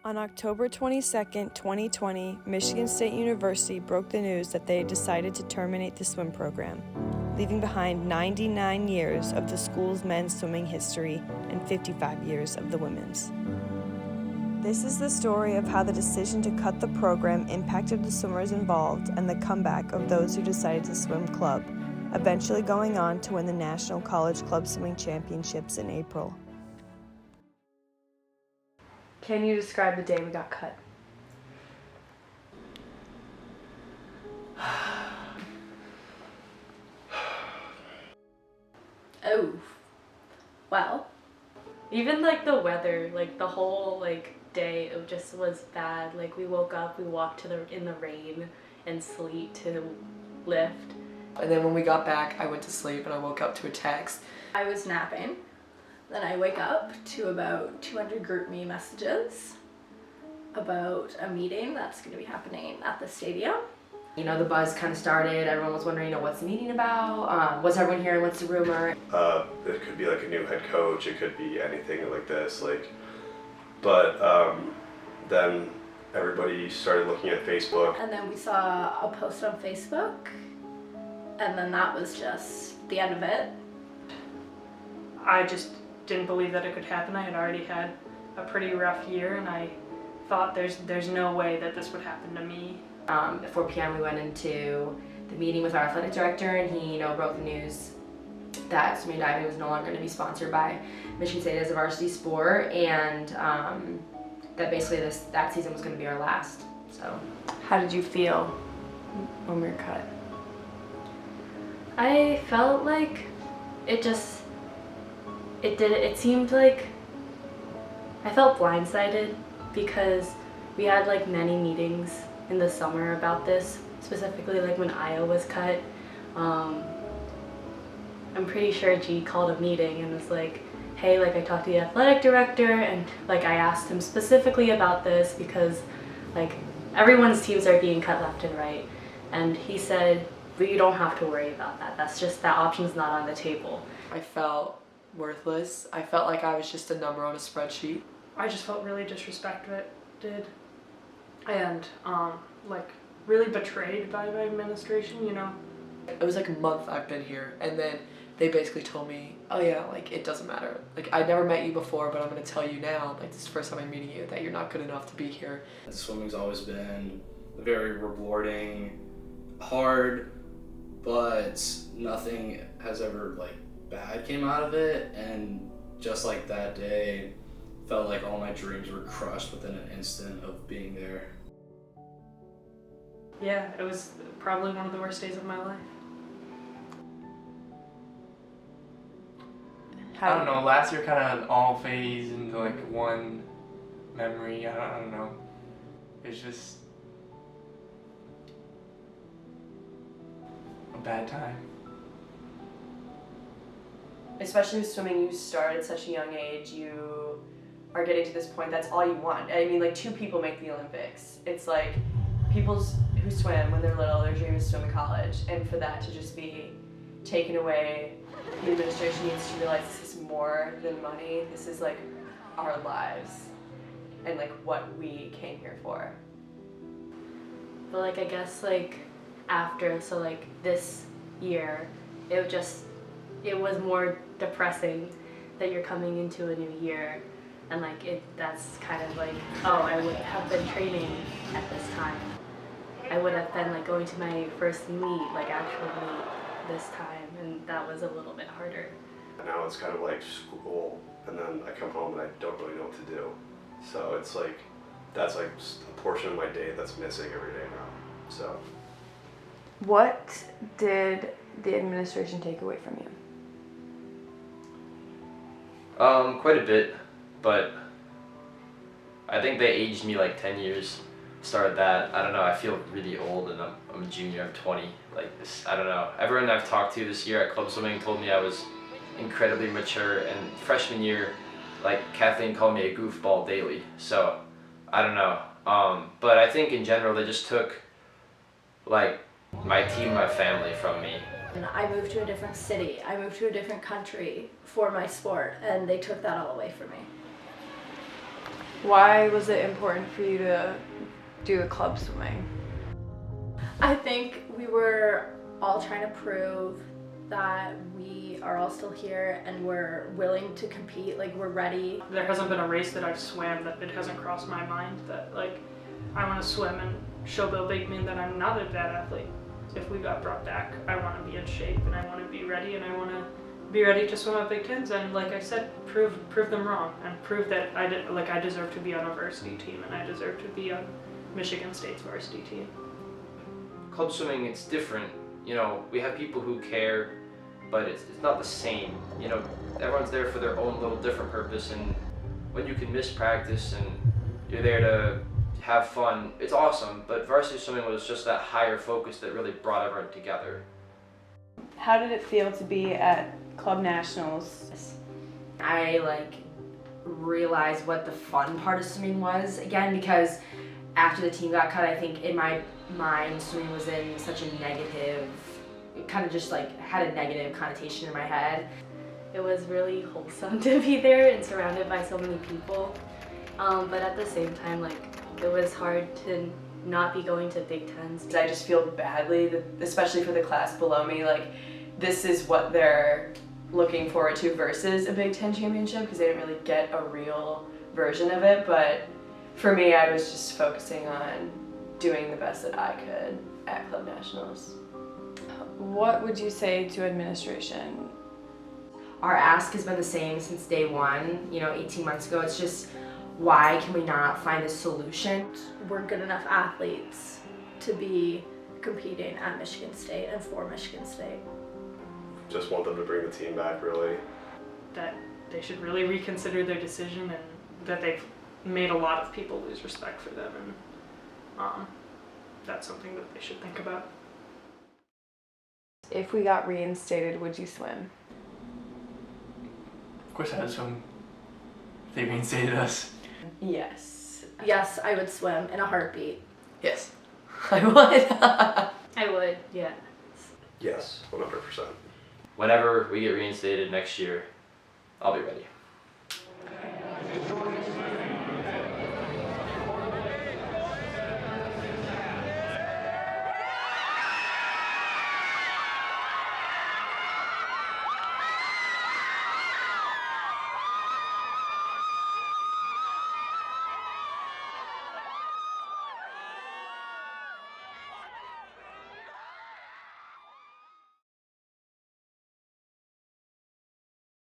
On October 22, 2020, Michigan State University broke the news that they had decided to terminate the swim program, leaving behind 99 years of the school's men's swimming history and 55 years of the women's. This is the story of how the decision to cut the program impacted the swimmers involved and the comeback of those who decided to swim club, eventually going on to win the National College Club Swimming Championships in April. Can you describe the day we got cut? Oh, well. Even like the weather, like the whole day, it just was bad. Like we woke up, we walked in the rain and sleet to lift. And then when we got back, I went to sleep and I woke up to a text. I was napping. Then I wake up to about 200 GroupMe messages about a meeting that's going to be happening at the stadium. You know, the buzz kind of started. Everyone was wondering, what's the meeting about? What's everyone hearing? What's the rumor? It could be like a new head coach. It could be anything like this. But then everybody started looking at Facebook. And then we saw a post on Facebook. And then that was just the end of it. I just didn't believe that it could happen. I had already had a pretty rough year, and I thought there's no way that this would happen to me. At 4 p.m. we went into the meeting with our athletic director, and he, broke the news that swimming and diving was no longer going to be sponsored by Michigan State as a varsity sport, and that basically that season was going to be our last. So, How did you feel when we were cut? I felt like it seemed like I felt blindsided because we had many meetings in the summer about this, specifically when Io was cut. I'm pretty sure G called a meeting and was like, hey, I talked to the athletic director and I asked him specifically about this because everyone's teams are being cut left and right, and he said, but you don't have to worry about that. That option's not on the table. I felt worthless. I felt like I was just a number on a spreadsheet. I just felt really disrespected and really betrayed by my administration, It was a month I've been here, and then they basically told me, oh yeah, it doesn't matter. I never met you before, but I'm gonna tell you now, this is the first time I'm meeting you, that you're not good enough to be here. Swimming's always been very rewarding, hard, but nothing has ever bad came out of it, and just that day felt like all my dreams were crushed within an instant of being there. Yeah, it was probably one of the worst days of my life. I don't know, last year kind of all phased into one memory. I don't know. It's just a bad time. Especially with swimming, you start at such a young age. You are getting to this point. That's all you want. I mean, 2 people make the Olympics. It's people who swim when they're little, their dream is to swim in college, and for that to just be taken away, the administration needs to realize this is more than money. This is our lives and what we came here for. But I guess after, so this year, it was more depressing that you're coming into a new year, and that's kind of oh, I would have been training at this time. I would have been going to my first meet, actual meet this time, and that was a little bit harder. Now it's kind of like school, and then I come home and I don't really know what to do. So it's that's a portion of my day that's missing every day now. So. What did the administration take away from you? Quite a bit, but I think they aged me 10 years. Started that. I don't know, I feel really old, and I'm a junior, I'm 20. I don't know. Everyone I've talked to this year at club swimming told me I was incredibly mature, and freshman year, Kathleen called me a goofball daily. So, I don't know. But I think in general they just took my team, my family from me. And I moved to a different city. I moved to a different country for my sport, and they took that all away from me. Why was it important for you to do the club swimming? I think we were all trying to prove that we are all still here and we're willing to compete, like we're ready. There hasn't been a race that I've swam that it hasn't crossed my mind that like I want to swim and show Bill Bakeman that I'm not a bad athlete. If we got brought back, I want to be in shape and I want to be ready and I want to be ready to swim at Big Tens and like I said, prove them wrong and prove that I deserve to be on a varsity team and I deserve to be on Michigan State's varsity team. Club swimming, it's different. You know, we have people who care, but it's not the same. You know, everyone's there for their own little different purpose, and when you can miss practice and you're there to have fun, it's awesome. But varsity swimming was just that higher focus that really brought everyone together. How did it feel to be at Club Nationals? I realized what the fun part of swimming was again, because after the team got cut, I think in my mind swimming was in such a negative, it kind of just had a negative connotation in my head. It was really wholesome to be there and surrounded by so many people, but at the same time it was hard to not be going to Big Tens. I just feel badly, especially for the class below me, this is what they're looking forward to versus a Big Ten championship, because they didn't really get a real version of it. But for me, I was just focusing on doing the best that I could at Club Nationals. What would you say to administration? Our ask has been the same since day one, 18 months ago. It's just, why can we not find a solution? We're good enough athletes to be competing at Michigan State and for Michigan State. Just want them to bring the team back, really. That they should really reconsider their decision and that they've made a lot of people lose respect for them, and that's something that they should think about. If we got reinstated, would you swim? Of course I would swim. If they reinstated us. Yes. Yes, I would swim in a heartbeat. Yes, I would. I would, yeah. Yes, 100%. Whenever we get reinstated next year, I'll be ready.